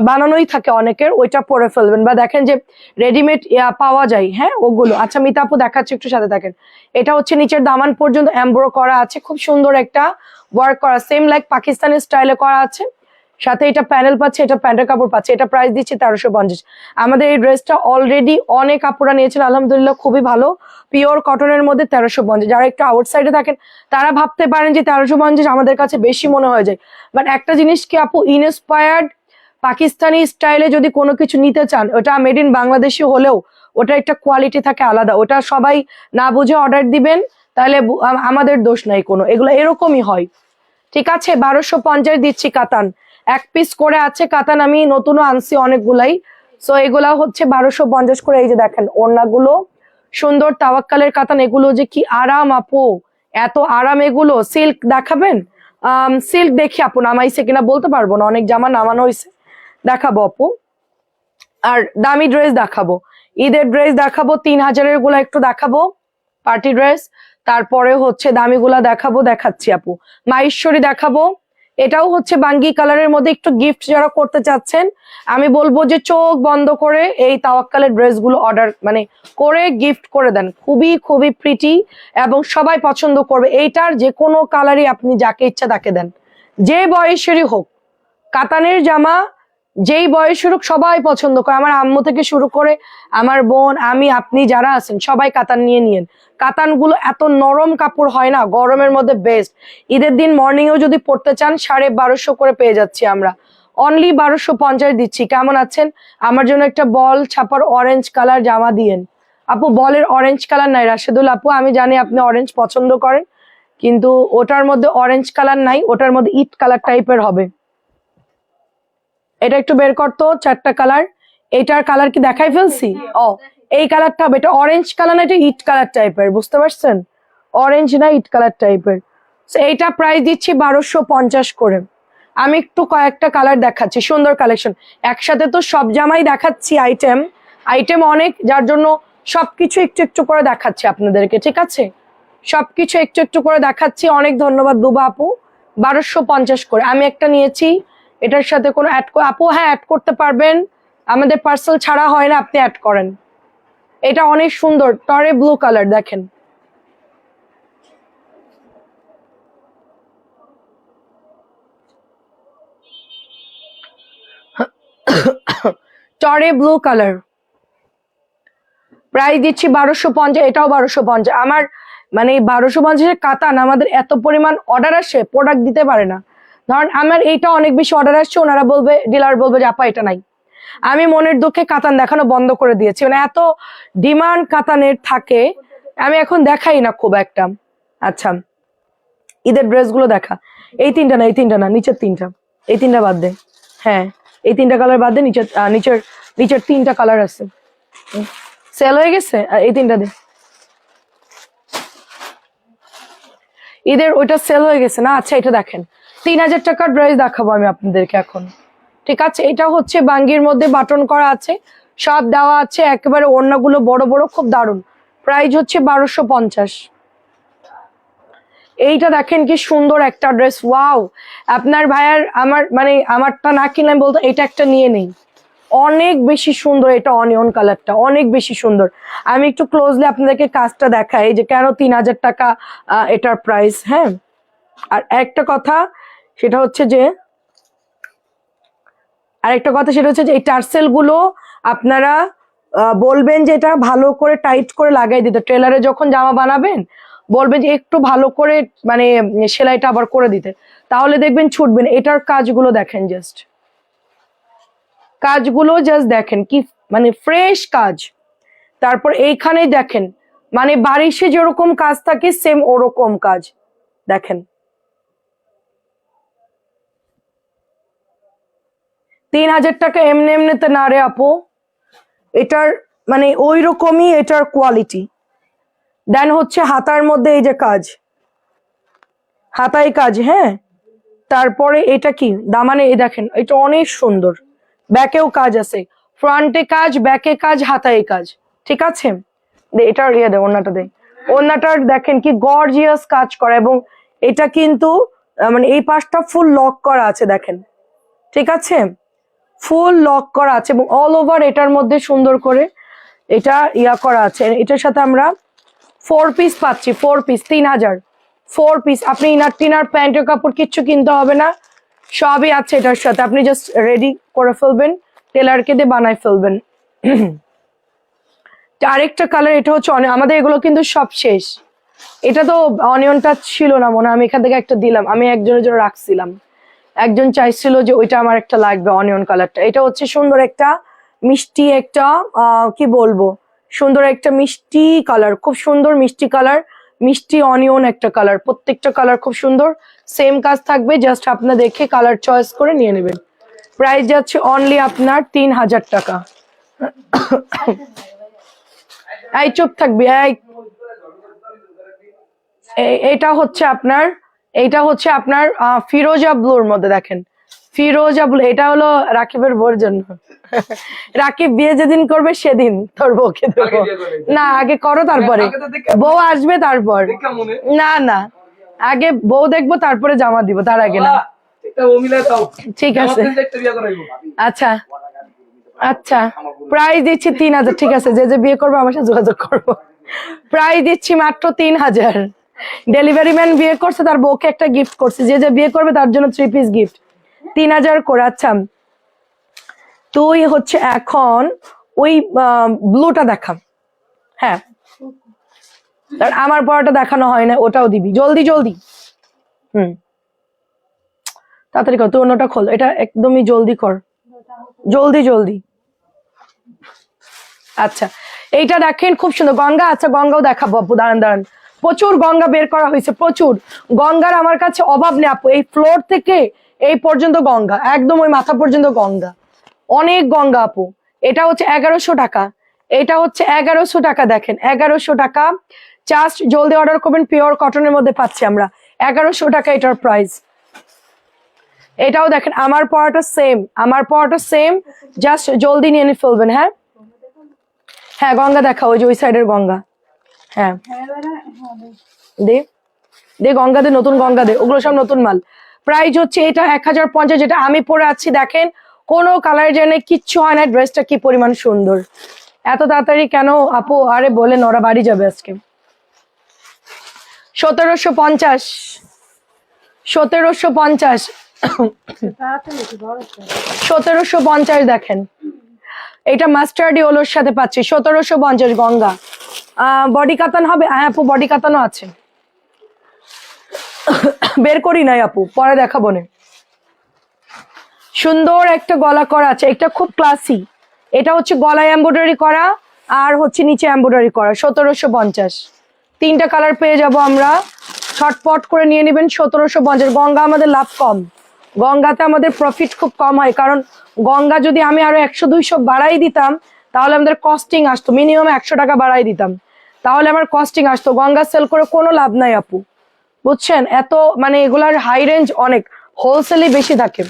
বানানোই থাকে অনেকের, ওইটা পরে ফেলবেন। বা দেখেন যে রেডিমেড পাওয়া যায়, হ্যাঁ ওগুলো। আচ্ছা মিতা আপু দেখাচ্ছে, একটু সাথে থাকেন। এটা হচ্ছে নিচের দামান পর্যন্ত এমব্রো করা আছে, খুব সুন্দর একটা ওয়ার্ক করা, সেম লাইক পাকিস্তানি স্টাইলে করা আছে। সাথে এটা প্যানেল পাচ্ছে, এটা প্যান্টের কাপড় পাচ্ছে। এটা প্রাইস দিচ্ছি 1350। আমাদের এই ড্রেসটা অলরেডি অনেক আপুরা নিয়েছেন, আলহামদুলিল্লাহ খুবই ভালো, পিওর কটনের মধ্যে 1350। যারা একটু আউটসাইডে থাকেন তারা ভাবতে পারেন যে 1350 আমাদের কাছে বেশি মনে হয়ে যায়, বাট একটা জিনিস কি আপু, ইনস্পায়ার্ড পাকিস্তানি স্টাইলে যদি কোনো কিছু নিতে চান, ওটা মেড ইন বাংলাদেশি হলেও ওটা একটা কোয়ালিটি থাকে আলাদা। ওটা সবাই না বুঝে অর্ডার দিবেন, তাহলে আমাদের দোষ নাই কোনো, এগুলো এরকমই হয়। ঠিক আছে, 1250 দিচ্ছি। কাতান এক পিস করে আছে, কাতান আমি নতুনও আনছি অনেকগুলাই। সো এগুলা হচ্ছে 1250 করে। এই যে দেখেন ওড়নাগুলো সুন্দর তাওয়াক্কালের কাতান, এগুলো যে কি আরাম আপু, এত আরাম এগুলো। সিল্ক দেখাবেন? সিল্ক দেখি আপু নামাইছে কিনা বলতে পারবো না, অনেক জামা নামানো হয়েছে, দেখাবো আপু। আর দামি ড্রেস দেখাবো, ঈদের ড্রেস দেখাবো, 3000-এর গুলা একটু দেখাবো, পার্টি ড্রেস। তারপরে হচ্ছে দামি গুলা দেখাবো, দেখাচ্ছি আপু। মাহেশ্বরী দেখাবো, এটাও হচ্ছে বাঙ্গি কালারের মধ্যে একটু গিফট যারা করতে চাচ্ছেন, আমি বলবো যে চোখ বন্ধ করে এই তাওয়াক্কালের ড্রেস গুলো অর্ডার মানে করে গিফট করে দেন। খুবই খুবই প্রিটি এবং সবাই পছন্দ করবে। এইটার যে কোনো কালারই আপনি যাকে ইচ্ছা তাকে দেন, যে বয়সেরই হোক। কাতানের জামা যেই বয়সের হোক সবাই পছন্দ করে, আমার আম্মু থেকে শুরু করে আমার বোন, আমি, আপনি যারা আছেন সবাই কাতান নিয়ে নিয়েন। কাতান গুলো এত নরম কাপড় হয় না, গরমের মধ্যে বেস্ট। ঈদের দিন মর্নিং এও যদি পড়তে চান 1250 করে পেয়ে যাচ্ছি আমরা, অনলি 1250 দিচ্ছি। কেমন আছেন? আমার জন্য একটা বল ছাপার অরেঞ্জ কালার জামা দিয়েন আপু। বলের অরেঞ্জ কালার নাই রাশেদুল আপু, আমি জানি আপনি অরেঞ্জ পছন্দ করেন, কিন্তু ওটার মধ্যে অরেঞ্জ কালার নাই, ওটার মধ্যে ইট কালার টাইপের হবে। এটা একটু বের করতো, 4টা কালার। এইটার কালার কি দেখাই ফেলছি? ও এই কালারটা হবে, এটা অরেঞ্জ কালার না, এটা ইট কালার টাইপের, বুঝতে পারছেন? অরেঞ্জ না ইট কালার টাইপের। এইটা প্রাইস দিচ্ছি 1250 করে। আমি একটু কয়েকটা কালার দেখাচ্ছি, সুন্দর কালেকশন। একসাথে তো সব জামাই দেখাচ্ছি, আইটেম আইটেম অনেক, যার জন্য সবকিছু একটু একটু করে দেখাচ্ছি আপনাদেরকে, ঠিক আছে? সবকিছু একটু একটু করে দেখাচ্ছি। অনেক ধন্যবাদ দুবা আপু। 1250 করে আমি একটা নিয়েছি। এটার সাথে কোনো অ্যাড আপু? হ্যাঁ অ্যাড করতে পারবেন, আমাদের পার্সেল ছাড়া হয় না, আপনি অ্যাড করেন। এটা অনেক সুন্দর, টরে ব্লু কালার, দেখেন। টরে ব্লু কালার, প্রাইস দিচ্ছি 1250। এটাও 1250। আমার মানে 1250-এর কাতান আমাদের এত পরিমাণ অর্ডার আসে, প্রোডাক্ট দিতে পারে না। ধরেন আমার এইটা অনেক বেশি অর্ডার আসছে, ওনারা বলবে, ডিলার বলবে যে আপা এটা নাই, আমি মনের দুঃখে কাতান দেখানো বন্ধ করে দিয়েছি। মানে এত ডিমান্ড কাতানের থাকে, আমি এখন দেখাই না খুব একটা। আচ্ছা, ঈদের ড্রেসগুলো দেখা। এই তিনটা না, এই তিনটা না, নিচের তিনটা, এই তিনটা বাদ দে। হ্যাঁ এই তিনটা কালার বাদ দে, নিচের নিচের নিচের তিনটা কালার আছে, সেল হয়ে গেছে। এই তিনটা দে, ঈদের ওইটা সেল হয়ে গেছে না। আচ্ছা এটা দেখেন, 3000 টাকার ড্রেস দেখাবো আমি আপনাদেরকে এখন, ঠিক আছে? এটা হচ্ছে বাঙ্গির মধ্যে বাটন করা আছে, সব দেওয়া আছে, একেবারে ওড়নাগুলো বড় বড়, খুব দারুণ। প্রাইস হচ্ছে 1250। এইটা দেখেন কি সুন্দর একটা ড্রেস, ওয়াও। আপনার ভাইয়ার আমার মানে আমারটা না কিনলে আমি বলতো এটা একটা নিয়ে নেই, অনেক বেশি সুন্দর। এটা অনিয়ন কালারটা অনেক বেশি সুন্দর। আমি একটু ক্লোজলি আপনাদেরকে কাজটা দেখাই যে কেন 3000 টাকা এটার প্রাইস। হ্যাঁ, আর একটা কথা সেটা হচ্ছে যে এই টার্সেল গুলো আপনারা বলবেন যে এটা ভালো করে টাইট করে লাগাই দিতে, ট্রেলারে যখন জামা বানাবেন বলবেন যে একটু ভালো করে মানে সেলাইটা আবার করে দিতে, তাহলে দেখবেন ছুটবেন। এটার কাজগুলো দেখেন, জাস্ট কাজগুলো জাস্ট দেখেন কি মানে ফ্রেশ কাজ। তারপর এইখানেই দেখেন, মানে বারিশে যেরকম কাজ থাকে সেম ওরকম কাজ, দেখেন। 3,000 টাকা এমনি এমনিতে না রে আপু, এটার মানে ওই রকমই এটার কোয়ালিটি। দেন হচ্ছে হাতার মধ্যে এই যে কাজ, হাতায় কাজ, হ্যাঁ। তারপরে এটা কি দামানে, এই দেখেন এটা অনেক সুন্দর, ব্যাকেও কাজ আছে, ফ্রন্টে কাজ, ব্যাকে কাজ, হাতায় কাজ, ঠিক আছে। এটার ইয়ে দে, ওড়নাটা দে, ওড়নাটার দেখেন কি গর্জিয়াস কাজ করা, এবং এটা কিন্তু মানে এই পাশটা ফুল লক করা আছে দেখেন, ঠিক আছে, ফুল লক করা আছে, এবং অল ওভার এটার মধ্যে সুন্দর করে এটা ইয়া করা আছে। এটার সাথে আমরা 4 পিস পাচ্ছি, 4 পিস 3,000, 4 পিস। আপনি ইনার টিনার প্যান্টের কাপড় কিচ্ছু কিনতে হবে না, সবই আছে এটার সাথে, আপনি জাস্ট রেডি করে ফেলবেন, টেলারকে দিয়ে বানাই ফেলবেন। আরেকটা কালার, এটা হচ্ছে আমাদের এগুলো কিন্তু সব শেষ। এটা তো অনিয়নটা ছিল না মনে হয়, আমি এখান থেকে একটা দিলাম, আমি একজনের জন্য রাখছিলাম, একজন চাইছিল যে ওইটা আমার একটা লাগবে অনিয়ন কালারটা। এটা হচ্ছে সুন্দর একটা মিষ্টি একটা কি বলবো, সুন্দর একটা মিষ্টি কালার, খুব সুন্দর মিষ্টি কালার, মিষ্টি অনিয়ন একটা কালার, প্রত্যেকটা কালার খুব সুন্দর, সেম কাজ থাকবে, জাস্ট আপনার দেখে কালার চয়েস করে নিয়ে নেবেন। প্রাইস যাচ্ছে অনলি আপনার 3,000 টাকা। এই চুপ থাকবি, এটা হচ্ছে আপনার, এইটা হচ্ছে আপনার ফিরোজা ব্লুর মধ্যে দেখেন, ফিরোজা ব্লু, এটা হলো রাকিবের বউর জন্য। রাকিব বিয়ে যেদিন করবে সেদিন তোর বউকে দেবো। না আগে করো তারপরে বউ আসবে তারপর, না না আগে বউ দেখবো তারপরে জামা দিব, তার আগে না। ঠিক আছে, আচ্ছা আচ্ছা, প্রাইস দিচ্ছি 3,000, ঠিক আছে, যে যে বিয়ে করবে আমার সাথে যোগাযোগ করবো। প্রাইস দিচ্ছি মাত্র 3,000। ডেলিভারি ম্যান বিয়ে করছে, তার বউকে একটা গিফট করছে, যে যে বিয়ে করবে তার জন্য 3 পিস গিফট, 3,000 করে। আচ্ছা তুই হচ্ছে এখন ওই ব্লুটা দেখা, হ্যাঁ আমার পরাটা দেখানো হয় না, ওটাও দিবি জলদি জলদি, তাড়াতাড়ি কর, তুই অন্যটা খোল, এটা একদমই জলদি কর, জলদি জলদি। আচ্ছা এইটা দেখেন খুব সুন্দর গঙ্গা, আচ্ছা গঙ্গাও দেখাবো আপু, দাঁড়ান দাঁড়ান, প্রচুর গঙ্গা বের করা হয়েছে, প্রচুর গঙ্গার আমার কাছে অভাব নেই আপু, এই ফ্লোর থেকে এই পর্যন্ত গঙ্গা, একদম ওই মাথা পর্যন্ত গঙ্গা, অনেক গঙ্গা আপু। এটা হচ্ছে 1100 টাকা, এটা হচ্ছে 1100 টাকা, দেখেন 1100 টাকা, জাস্ট জলদি অর্ডার করবেন, পিওর কটনের মধ্যে পাচ্ছি আমরা, 1100 টাকা এটার প্রাইস। এটাও দেখেন আমার পরাটা সেম, আমার পরাটা সেম, জাস্ট জলদি নিয়ে ফেলবেন। হ্যাঁ হ্যাঁ গঙ্গা দেখা, ওই যে ওই সাইডের গঙ্গা, হ্যাঁ দে দে গঙ্গা দে, নতুন গঙ্গা দে, ওগুলো সব নতুন মাল। প্রাইস হচ্ছে এটা 1050, যেটা আমি পরে আছি দেখেন কোনো কালার জেনে কিচ্ছু হয় না, ড্রেসটা কি পরিমাণ সুন্দর। এত তাড়াতাড়ি কেন আপু, আরে বলেন ওরা বাড়ি যাবে আজকে। 1750, 1750, 1750 দেখেন, এটা মাস্টার্ড ইয়েলোর সাথে পাচ্ছি 1750 গঙ্গা। বডি কাতান হবে, হ্যাঁ আপু বডি কাতানও আছে, বের করি নাই আপু, পরে দেখাবো না। সুন্দর একটা গলা করা আছে, এটা খুব ক্লাসি, এটা হচ্ছে গলায় এমব্রয়ডারি করা আর হচ্ছে নিচে এমব্রয়ডারি করা, 1750, 3টা কালার পেয়ে যাব আমরা, ছটপট করে নিয়ে নেবেন। 1750 গঙ্গা, আমাদের লাভ কম, গঙ্গাতে আমাদের প্রফিট খুব কম হয়, কারণ গঙ্গা যদি আমি আরো 100-200 বাড়াই দিতাম তাহলে আমাদের কস্টিং আসতো, মিনিমাম 100 টাকা বাড়াই দিতাম, তাহলে আমার কস্টিং আসতো, গঙ্গা সেল করে কোনো লাভ নাই আপু, বুঝছেন। এত মানে এগুলার হাই রেঞ্জ অনেক, হোলসেলে বেশি থাকে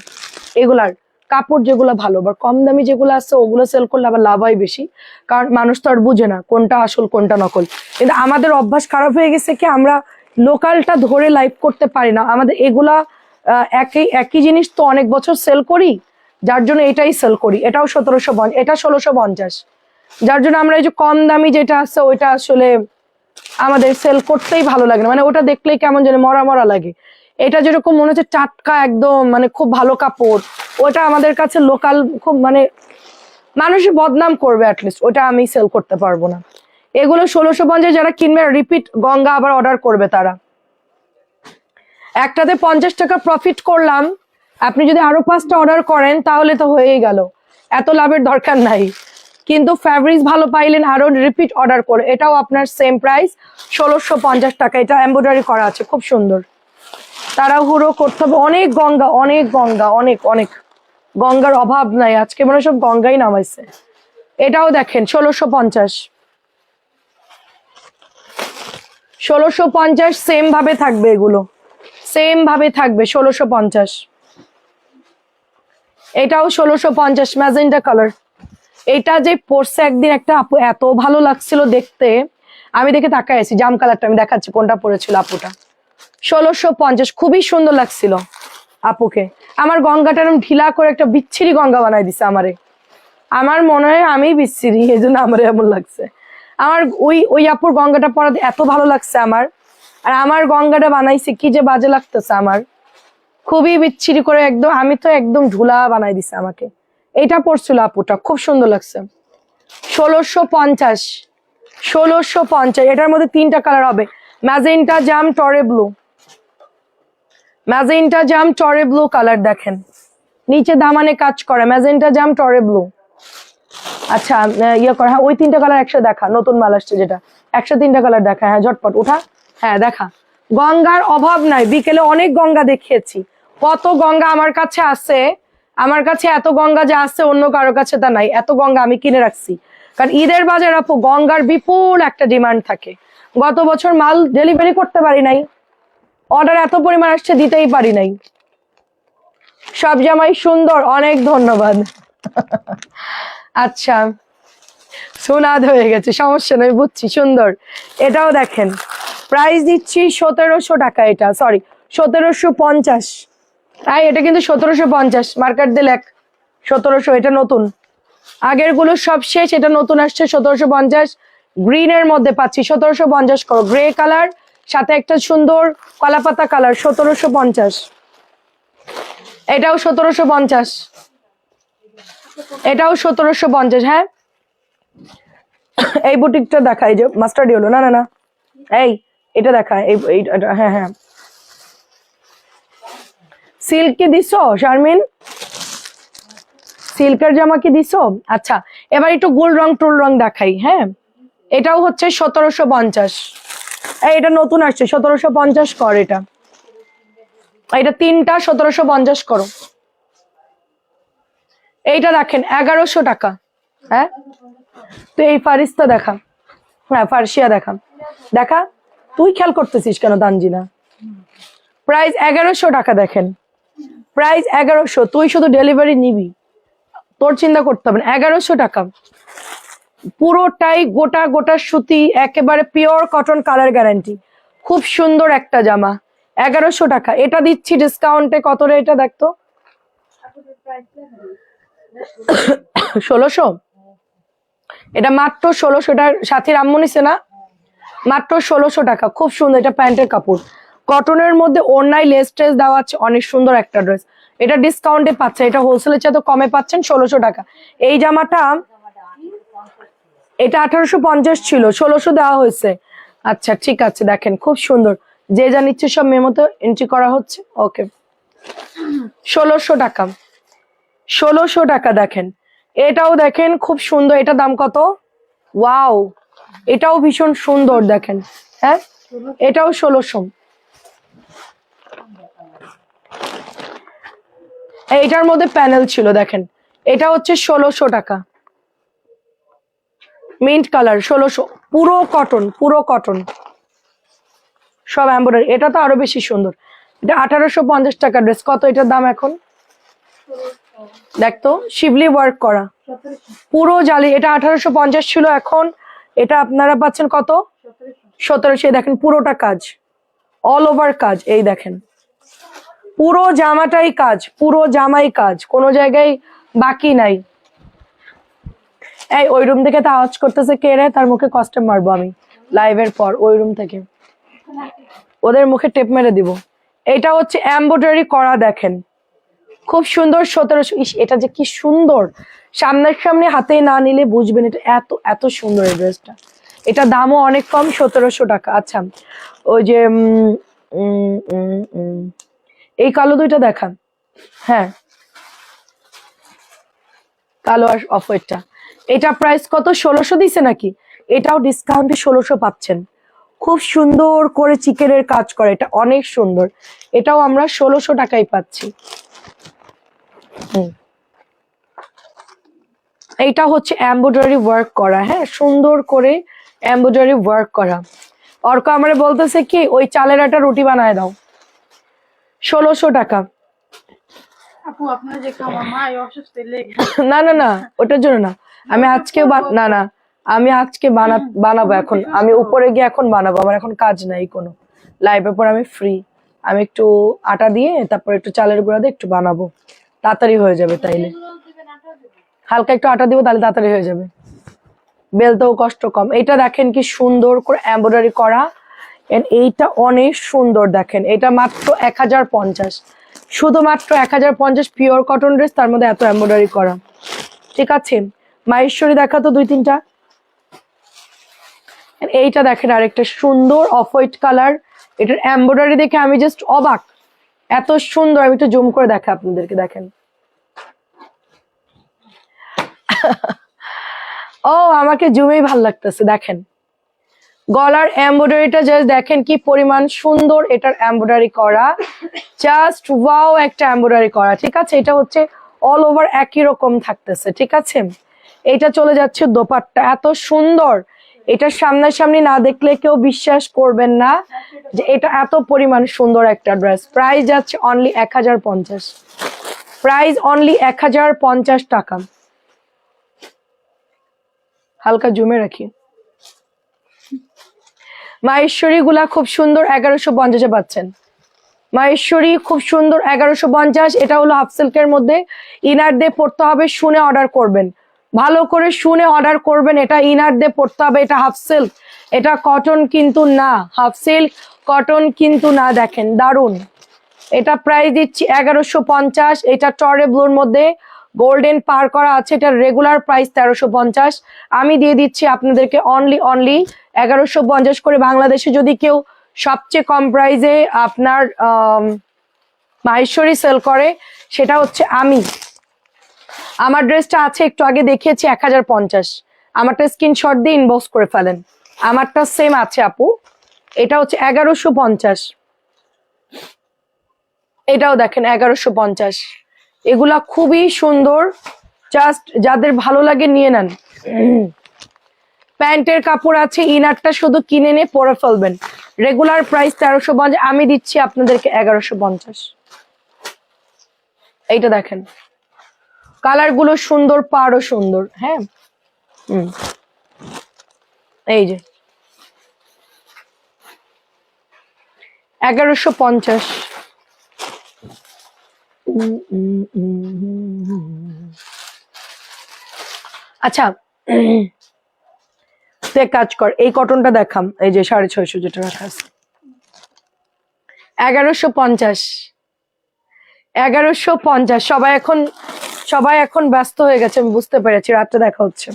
এগুলার কাপড়, যেগুলো ভালো বা কম দামি যেগুলো আছে ওগুলো সেল করলে আবার লাভ হয় বেশি, কারণ মানুষ তো আর বুঝে না কোনটা আসল কোনটা নকল। কিন্তু আমাদের অভ্যাস খারাপ হয়ে গেছে কি, আমরা লোকালটা ধরে লাইভ করতে পারি না, আমাদের এগুলা একই জিনিস তো অনেক বছর সেল করি, যার জন্য এটাই সেল করি। এটাও 1750, এটা 1650, যার জন্য আমরা এই যে কম দামি যেটা আছে ওইটা আসলে আমাদের সেল করতেই ভালো লাগে না, মানে ওটা দেখলেই কেমন যেন মরা মরা লাগে। এটা যেরকম মনে হচ্ছে টাটকা একদম, মানে খুব ভালো কাপড়, ওটা আমাদের কাছে লোকাল খুব মানে মানুষ বদনাম করবে, অ্যাটলিস্ট ওটা আমি সেল করতে পারবো না। এগুলো 1650, যারা কিনবে রিপিট গঙ্গা আবার অর্ডার করবে তারা, একটাতে 50 টাকা প্রফিট করলাম, আপনি যদি আরো 5টা অর্ডার করেন তাহলে তো হয়েই গেল, এত লাভের দরকার নাই। কিন্তু ফ্যাব্রিক্স ভালো পাইলেন আরো রিপিট অর্ডার করে, এটাও আপনার সেম প্রাইস 1650 টাকা, এটা এমব্রয়ডারি করা আছে খুব সুন্দর। তাড়াহুড়ো করতে হবে, অনেক গঙ্গা, অনেক গঙ্গা, অনেক অনেক গঙ্গার অভাব নাই, আজকে মনে হয় সব গঙ্গাই নামাইছে। এটাও দেখেন 1650, 1650 সেম ভাবে থাকবে, এগুলো সেম ভাবে থাকবে 1650। এটাও 1650 ম্যাজেন্টা কালার। এটা যে পরছে একদিন একটা আপু, এত ভালো লাগছিল দেখতে, আমি দেখে তাকাই আছি। জাম কালারটা আমি দেখাচ্ছি কোনটা পরেছিল আপুটা। 1650 খুবই সুন্দর লাগছিল আপুকে। আমার গঙ্গাটা এরকম ঢিলা করে একটা বিচ্ছিরি গঙ্গা বানাই দিছে আমারে। আমার মনে হয় আমি বিচ্ছিরি, এই জন্য আমার এমন লাগছে। আমার ওই আপুর গঙ্গাটা পরাতে এত ভালো লাগছে আমার, আর আমার গঙ্গাটা বানাইছে কি যে বাজে লাগতেছে আমার, খুবই বিচ্ছিরি করে একদম। আমি তো একদম ঝুলা বানাই দিছে আমাকে। এটা পরছিল আপুটা, খুব সুন্দর লাগছে। 1650, 1650। এটার মধ্যে 3টা কালার হবে, ম্যাজেন্টা জাম টরে ব্লু, ম্যাজেন্টা জাম টরে ব্লু কালার দেখেন, নিচে দামানে কাজ করে ম্যাজেন্টা জাম টরে ব্লু। আচ্ছা ইয়ে করা, হ্যাঁ ওই 3টা কালার একসাথে দেখা, নতুন মাল আসছে যেটা, একসাথে 3টা কালার দেখা। হ্যাঁ ঝটপট উঠা, হ্যাঁ দেখা। গঙ্গার অভাব নাই, বিকেলে অনেক গঙ্গা দেখিয়েছি, কত গঙ্গা আমার কাছে আছে। আমার কাছে এত গঙ্গা যা আছে অন্য কারো কাছে তা নাই, এত গঙ্গা আমি কিনে রাখছি। কারণ ঈদের বাজার আপু গঙ্গার বিপুল একটা ডিমান্ড থাকে। গত বছর মাল ডেলিভারি করতে পারি নাই, অর্ডার এত পরিমাণ আসছে দিতেই পারি নাই। সব জামাই সুন্দর, অনেক ধন্যবাদ। আচ্ছা সুনাদ হয়ে গেছে, সমস্যা নেই, বুঝছি, সুন্দর। এটাও দেখেন, প্রাইস দিচ্ছি 1700 টাকা। এটা সরি 1750। তাই এটা কিন্তু 1750, মার্কেট দিয়ে লেখ 1700। এটা নতুন, আগের গুলো সব শেষ, এটা নতুন আসছে 1750। গ্রিনের মধ্যে পাচ্ছি 1750 করো, গ্রে কালার সাথে একটা সুন্দর কলাপাতা কালার 1750। এটাও 1750, এটাও 1750। হ্যাঁ এই বুটিকটা দেখা, এই যে মাস্টার্ড হলো, না না না এই এটা দেখা, হ্যাঁ হ্যাঁ। সিল্ক কি দিছো শারমিন? সিল্কের জামা কি দিছো? আচ্ছা এবার একটু গোল রং টোল রং দেখাই। হ্যাঁ এটাও হচ্ছে 1750। এটা নতুন আসছে 1750 কর। এটা 3টা 1750 করো। এইটা দেখেন 1100 টাকা। হ্যাঁ তো এই ফারিস্তা দেখা, হ্যাঁ ফার্সিয়া দেখা, দেখা তুই খেয়াল করতেছিস কেন তানজিনা? প্রাইস 1100 টাকা দেখেন, প্রাইস 1100। তুই শুধু ডেলিভারি নিবি, তোর চিন্তা করতে হবে না। 1100 টাকা পুরোটাই গোটা গোটা সুতি, একেবারে পিওর কটন, কালার গ্যারান্টি, খুব সুন্দর একটা জামা। 1100 টাকা। এটা দিচ্ছি ডিসকাউন্টে কত রে? এটা দেখতো 1600। এটা মাত্র 1600। এটার সাথীর আম্মু নিছে না, মাত্র 1600 টাকা। খুব সুন্দর, এটা প্যান্টের কাপড়, কটনের মধ্যে ওড়নায় লেস ট্রেস দেওয়া আছে, অনেক সুন্দর একটা ড্রেস। এটা ডিসকাউন্টে পাচ্ছে, এটা হোলসেলের চেয়ে তো কমে পাচ্ছেন 1600 টাকা। এই জামাটা এটা 1850 ছিল, 1600 দেওয়া হয়েছে। আচ্ছা ঠিক আছে, দেখেন খুব সুন্দর, যে যা নিচ্ছে সব মেমোতে এন্ট্রি করা হচ্ছে। ওকে 1600 টাকা, 1600 টাকা দেখেন। এটাও দেখেন খুব সুন্দর, এটা দাম কত? ওয়াও, এটাও ভীষণ সুন্দর দেখেন। হ্যাঁ এটাও 1600। এইটার মধ্যে প্যানেল ছিল দেখেন, এটা হচ্ছে 1600 টাকা, মিন্ট কালার 1600, পুরো কটন, পুরো কটন, সব এমব্রয়ডারি। এটা তো আরো বেশি সুন্দর। এটা 1850 টাকা ড্রেস। কত এটার দাম এখন? দেখতো শিবলি ওয়ার্ক করা পুরো জালি। এটা 1850 ছিল, এখন এটা আপনারা পাচ্ছেন কত? 1700। দেখেন পুরোটা কাজ, অল ওভার কাজ। এই দেখেন পুরো জামাটাই কাজ, পুরো জামাই কাজ, কোনো জায়গায় বাকি নাই। এই ওই রুম থেকে তো আওয়াজ করতেছে কে রে? তার মুখে কষ্টে মারবো আমি লাইভের পর, ওই রুম থেকে ওদের মুখে টেপ মেরে দিব। এটা হচ্ছে এমব্রয়ডারি করা দেখেন, খুব সুন্দর 1700। এটা যে কি সুন্দর, সামনের সামনে হাতে না নিলে বুঝবেন এটা এত এত সুন্দর এই ড্রেসটা। এটা দামও অনেক কম, 1700 টাকা। আচ্ছা ওই যে এই কালো দুইটা দেখান। হ্যাঁ কালো আর অফ হোয়াইটটা। এটা প্রাইস কত? 1600 দিছে নাকি? এটাও ডিসকাউন্টে 1600 পাচ্ছেন। খুব সুন্দর করে চিকেনের কাজ করে, এটা অনেক সুন্দর। এটাও আমরা 1600 টাকায় পাচ্ছি। এইটা হচ্ছে এমব্রয়ডারি ওয়ার্ক করা, হ্যাঁ, সুন্দর করে এমব্রয়ডারি ওয়ার্ক করা। অর্ক আমারে বলতেছে কি ওই চালের একটা রুটি বানায় দাও, 1600 টাকা। আপু আপনার যে আমার মা অসুস্থ লেগে না না না, ওটার জন্য না, আমি আজকে না না, আমি আজকে বানাবো এখন, আমি উপরে গিয়ে এখন বানাবো, আমার এখন কাজ নাই কোনো, লাইভের পর আমি ফ্রি, আমি একটু আটা দিয়ে তারপর একটু চালের গুঁড়া দিয়ে একটু বানাবো, তাড়াতাড়ি হয়ে যাবে। তাইলে হালকা একটু আটা দিব, তাহলে তাড়াতাড়ি হয়ে যাবে, বেলতেও কষ্ট কম। এটা দেখেন কি সুন্দর করে এমব্রয়ডারি করা, এইটা অনেক সুন্দর, দেখেন এটা মাত্র 1050, শুধুমাত্র 1050, পিওর কটন ড্রেস, তার মধ্যে এত এমব্রয়ডারি করা। ঠিক আছে, মাহেশ্বরী দেখাতো 2-3টা। এইটা দেখেন আরেকটা সুন্দর অফ হোয়াইট কালার, এটার এমব্রয়ডারি দেখে আমি জাস্ট অবাক, এত সুন্দর। আমি একটু জুম করে দেখা আপনাদেরকে, দেখেন। ও আমাকে জুমেই ভাল লাগতেছে, দেখেন গলার এমব্রয়ডারিটা জাস্ট দেখেন কি পরিমাণ সুন্দর, এটার এমব্রয়ডারি করা, জাস্ট ওয়াও একটা এমব্রয়ডারি করা। ঠিক আছে, এটা হচ্ছে অল ওভার একই রকম থাকতেছে। ঠিক আছে, এটা চলে যাচ্ছে দোপাট্টা, এত সুন্দর, এটা সামনাসামনি না দেখলে কেউ বিশ্বাস করবেন না যে এটা এত পরিমাণ সুন্দর একটা ড্রেস। প্রাইস যাচ্ছে অনলি 1050, প্রাইস অনলি 1050 টাকা। হালকা জুমে রাখি। মাহেশ্বরী গুলা খুব সুন্দর 1150-এ পাচ্ছেন। মাহেশ্বরী খুব সুন্দর 1150, এটা হলো হাফ সিল্কের মধ্যে, ইনার দিয়ে পড়তে হবে, শুনে অর্ডার করবেন, ভালো করে শুনে অর্ডার করবেন। এটা ইনার দিয়ে পড়তে হবে, এটা হাফ সিল্ক, এটা কটন কিন্তু না, হাফ সিল্ক কটন কিন্তু না। দেখেন দারুন, এটা প্রাইস দিচ্ছি 1150। এটা টরে ব্লুর মধ্যে গোল্ডেন পার করা আছে, এটার রেগুলার প্রাইস 1350, আমি দিয়ে দিচ্ছি আপনাদেরকে অনলি 1150 করে। বাংলাদেশে যদি কেউ সবচেয়ে কম প্রাইসে আপনার মাহেশ্বরী সেল করে, সেটা হচ্ছে আমি। আমার ড্রেসটা আছে একটু আগে দেখিয়েছি 1050, আমারটা স্ক্রিনশট দিয়ে ইনবক্স করে ফেলেন, আমারটা সেম আছে আপু, এটা হচ্ছে 1150। এটাও দেখেন 1150, এগুলা খুবই সুন্দর, জাস্ট যাদের ভালো লাগে নিয়ে নেন। প্যান্টের কাপড় আছে, ইনারটা শুধু কিনে নিয়ে পরে ফেলবেন। রেগুলার প্রাইস 1350, আমি দিচ্ছি আপনাদেরকে 1150। এইটা দেখেন, কালার গুলো সুন্দর, পাড়ও সুন্দর। হ্যাঁ, এই যে 1150। আচ্ছা, তুই এক কাজ কর, এই কটনটা দেখাম, এই যে 650 যেটা রাখা আছে, 1150, 1150। সবাই এখন ব্যস্ত হয়ে গেছে, আমি বুঝতে পেরেছি, রাত্রে দেখা হচ্ছে।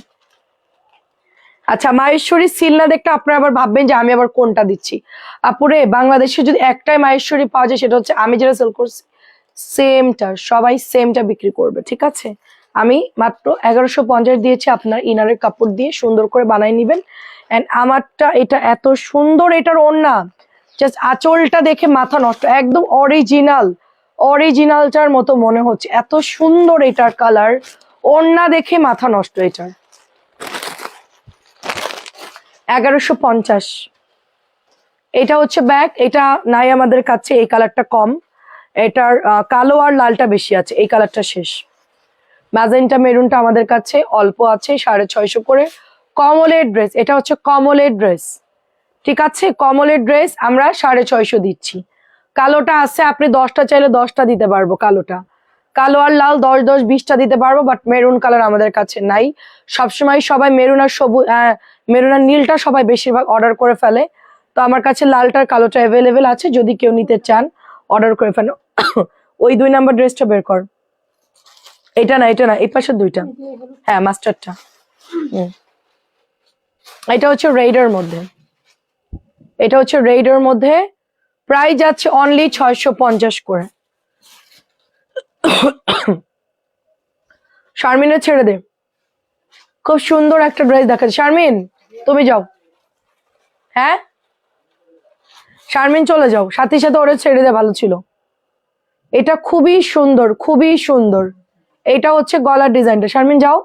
আচ্ছা, মাহেশ্বরী সিল না দেখতে আপনারা আবার ভাববেন যে আমি আবার কোনটা দিচ্ছি। আপুরে, বাংলাদেশে যদি একটাই মাহেশ্বরী পাওয়া যায়, সেটা হচ্ছে আমি যেটা সেল করছি, সেমটা, সবাই সেমটা বিক্রি করবে। ঠিক আছে, আমি মাত্র 1150 দিয়েছি, আপনার ইনারের কাপড় দিয়ে সুন্দর করে বানাই নিবেন। এন্ড আমারটা এটা এত সুন্দর, এটার ওড়না জাস্ট আঁচলটা দেখে মাথা নষ্ট, একদম অরিজিনালটার মতো মনে হচ্ছে, এত সুন্দর এটার কালার, ওড়না দেখে মাথা নষ্ট। এটার 1150। এটা হচ্ছে ব্যাগ, এটা নাই আমাদের কাছে, এই কালারটা কম, এটার কালো আর লালটা বেশি আছে, এই কালারটা শেষ। ম্যাজেন্টা মেরুনটা আমাদের কাছে অল্প আছে, 650 করে। কমলের ড্রেস, এটা হচ্ছে কমলের ড্রেস। ঠিক আছে, কমলের ড্রেস আমরা 650 দিচ্ছি। কালোটা আছে, আপনি 10টা চাইলে 10টা দিতে পারবো, কালোটা, কালো আর লাল 10-10, 20টা দিতে পারবো, বাট মেরুন কালার আমাদের কাছে নাই। সবসময় সবাই মেরুন আর সবুজ, মেরুন আর নীলটা সবাই বেশিরভাগ অর্ডার করে ফেলে, তো আমার কাছে লালটার কালোটা অ্যাভেলেবেল আছে, যদি কেউ নিতে চান অর্ডার করে ফেলেন। ওই 2 নাম্বার ড্রেসটা বের কর, এটা না, এই পাশের দুইটা, হ্যাঁ মাস্টারটা। এটা হচ্ছে রেডের মধ্যে, এটা হচ্ছে রেডের মধ্যে, প্রাইস যাচ্ছে অনলি 650 করে। শারমিনের ছেড়ে দে, খুব সুন্দর একটা ড্রেস দেখাচ্ছে। শারমিন তুমি যাও, হ্যাঁ শারমিন চলে যাও, সাথে সাথে ওরে ছেড়ে দে, ভালো ছিল। এটা খুবই সুন্দর, খুবই সুন্দর। এটা হচ্ছে গলার ডিজাইনটা, শারমিন যাও।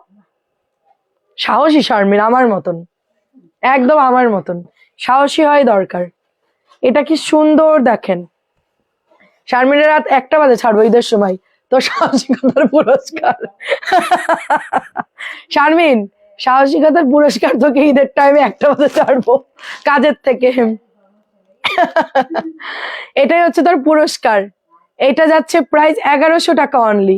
সাহসী শারমিন, আমার মতন, একদম আমার মতন সাহসী হয় দরকার। এটা কি সুন্দর দেখেন। শারমিনের রাত 1টা বাজে ছাড়বো ঈদের সময়, তো সাহসিকতার পুরস্কার। শারমিন, সাহসিকতার পুরস্কার তোকে ঈদের টাইমে 1টা বাজে ছাড়বো কাজের থেকে। এটাই হচ্ছে তোর পুরস্কার। এটা যাচ্ছে প্রাইস 1100 টাকা অনলি।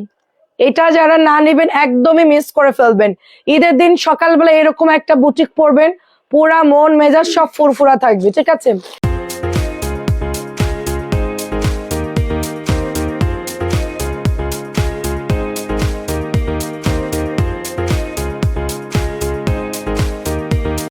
এটা যারা না নেবেন একদমই মিস করে ফেলবেন। ঈদের দিন সকালবেলা এরকম একটা বুটিক পরবেন, পুরা মন মেজাজ সব ফুরফুরা থাকবে, ঠিক আছে।